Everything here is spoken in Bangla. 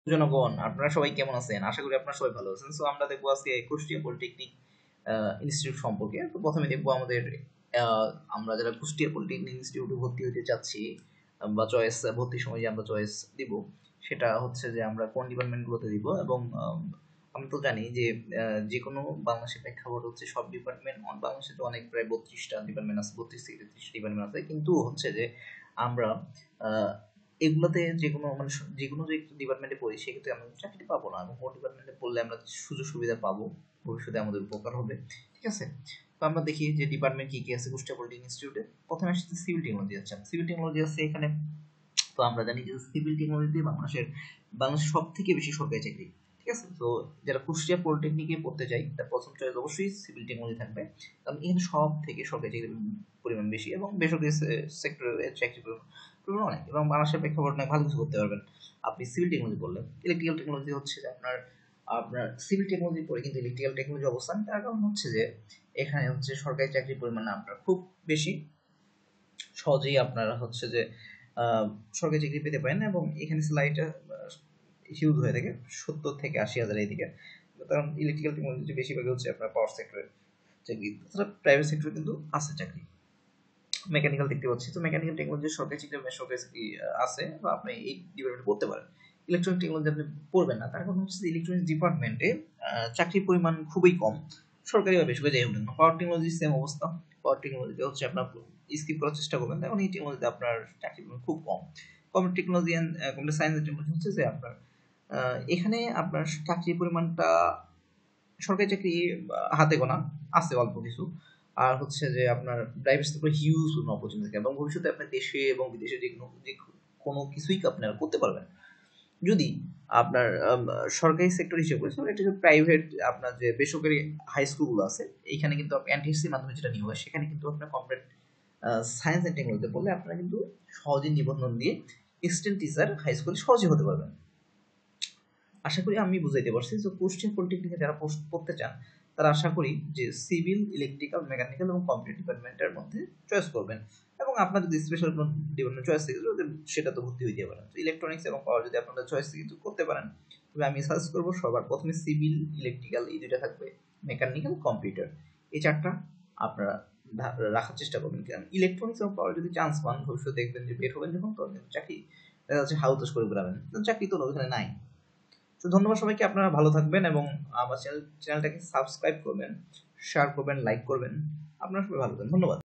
জনগণ, আপনারা সবাই কেমন আছেন? আশা করি আপনারা সবাই ভালো আছেন। সো আমরা দেখবো আজকে কুষ্টিয়া পলিটেকনিক ইনস্টিটিউট সম্পর্কে। তো প্রথমে দেখবো আমাদের আহ, আমরা যারা কুষ্টিয়া পলিটেকনিক ইনস্টিটিউটে ভর্তি হতে চাচ্ছি বা চয়েস ভর্তির সময় যে আমরা চয়েস দিব, সেটা হচ্ছে যে আমরা কোন ডিপার্টমেন্টগুলোতে দিব। এবং আমরা তো জানি যে যে কোনো বাংলাদেশের প্রেক্ষাপট হচ্ছে সব ডিপার্টমেন্ট, বাংলাদেশে তো অনেক প্রায় 32টা ডিপার্টমেন্ট আছে, 32 থেকে 33 ডিপার্টমেন্ট আছে, কিন্তু হচ্ছে যে আমরা এগুলোতে যে কোনো মানে যে কোনো যে ডিপার্টমেন্টে পড়ি সেক্ষেত্রে আমরা চাকরি পাবো না, এবং কোন ডিপার্টমেন্টে পড়লে আমরা সুযোগ সুবিধা পাবো, ভবিষ্যতে আমাদের উপকার হবে। ঠিক আছে, তো আমরা দেখি যে ডিপার্টমেন্ট কি কি আছে কুষ্টিয়া পলিটেকনিক ইনস্টিটিউটে। প্রথমে আসছে সিভিল টেকনোলজি। আছে সিভিল টেকনোলজি আছে এখানে। তো আমরা জানি যে সিভিল টেকনোলজিতে বাংলাদেশের সব থেকে বেশি সরকারি চাকরি। ঠিক আছে, তো যারা কুষ্টিয়া পলিটেকনিকে পড়তে চাই তার প্রথম চয়েস অবশ্যই সিভিল টেকনোলজি থাকবে, কারণ এখানে সব থেকে সরকারি চাকরির পরিমাণ বেশি এবং বেসরকারি সেক্টরে চাকরির পরিমাণ অনেক, এবং বাংলাদেশের প্রেক্ষাপট অনেক ভালো কিছু করতে পারবেন আপনি সিভিল টেকনোলজি করলেন। ইলেকট্রিক্যাল টেকনোলজি হচ্ছে যে আপনার আপনার সিভিল টেকনোলজি পড়ে কিন্তু ইলেকট্রিক্যাল টেকনোলজি অবস্থান, তার কারণ হচ্ছে যে এখানে হচ্ছে সরকারি চাকরির পরিমাণ আপনার খুব বেশি, সহজেই আপনারা হচ্ছে যে সরকারি চাকরি পেতে পারেন, এবং এখানে স্যালারিটা হিউজ হয়ে থাকে 70 থেকে 80 হাজার এইদিকে। কারণ ইলেকট্রিক্যাল টেকনোলজি বেশিরভাগ হচ্ছে আপনার পাওয়ার সেক্টরের চাকরি, তাছাড়া প্রাইভেট সেক্টরে কিন্তু আছে চাকরি। মেকানিক্যাল দেখতে পাচ্ছি, তো মেকানিক্যাল টেকনোলজি সরকারি চাকরি বেসরকারি চাকরি আছে, বা আপনি এই ডিপার্টমেন্টে পড়তে পারেন। ইলেকট্রনিক টেকনোলজি আপনি পড়বেন না, তার কারণ হচ্ছে ইলেকট্রনিক ডিপার্টমেন্টে চাকরির পরিমাণ খুবই কম, সরকারি বা বেসরকারি যাই হোক না। পাওয়ার টেকনোলজি সেম অবস্থা। পাওয়ার টেকনোলজিতে হচ্ছে আপনার স্কিপ করার চেষ্টা করবেন, এখন এই টেকনোলজিতে আপনার চাকরির পরিমাণ খুব কম। Computer technology and computer science technology হচ্ছে যে আপনার এখানে আপনার চাকরির পরিমাণটা সরকারি চাকরি হাতে গোনা আছে অল্প কিছু, আর হচ্ছে যে আপনার প্রাইভেট সেক্টরে হিউজ অপরচুনিটি থাকে, এবং ভবিষ্যতে আপনি দেশে এবং বিদেশে যে কোনো কিছুই আপনারা করতে পারবেন যদি আপনার সরকারি সেক্টর হিসেবে করেছেন। এটা যে প্রাইভেট আপনার যে বেসরকারি হাই স্কুলগুলো আছে, এইখানে কিন্তু এনটিএসসির মাধ্যমে যেটা নিয়োগ হয়, সেখানে কিন্তু আপনার কমপ্লিট সায়েন্স অ্যান্ড টেকনোলজিতে পড়লে আপনারা কিন্তু সহজেই নিবন্ধন দিয়ে অ্যাসিস্ট্যান্ট টিচার হাই স্কুলে সহজে হতে পারবেন। আশা করি আমি বুঝাইতে পারছি। যে কুষ্টিয়া পলিটেকনিকে যারা পড়তে চান তারা আশা করি যে সিভিল, ইলেকট্রিক্যাল, মেকানিক্যাল এবং কম্পিউটার ডিপার্টমেন্টের মধ্যে চয়েস করবেন, এবং আপনার যদি স্পেশাল কোনো ডিপার্টমেন্ট চয়েস থাকে সেটা তো ভর্তি হইতে পারেন। তো ইলেকট্রনিক্স এবং পাওয়ার যদি আপনাদের চয়েস কিন্তু করতে পারেন, তবে আমি সাজেস্ট করবো সবার প্রথমে সিভিল, ইলেকট্রিক্যাল এই দুইটা থাকবে, মেকানিক্যাল, কম্পিউটার এই চারটা আপনারা রাখার চেষ্টা করবেন। কারণ ইলেকট্রনিক্স এবং পাওয়ার যদি চান্স পান, ভবিষ্যতে দেখবেন যে বের হবেন যখন, তখন কিন্তু চাকরি দেখা যাচ্ছে হাউতাস করে বেড়াবেন, চাকরি তো ওখানে নাই। তো ধন্যবাদ সবাইকে, আপনারা ভালো থাকবেন এবং আমার চ্যানেলটাকে সাবস্ক্রাইব করবেন, শেয়ার করবেন, লাইক করবেন। আপনারা সবাই ভালো থাকবেন, ধন্যবাদ।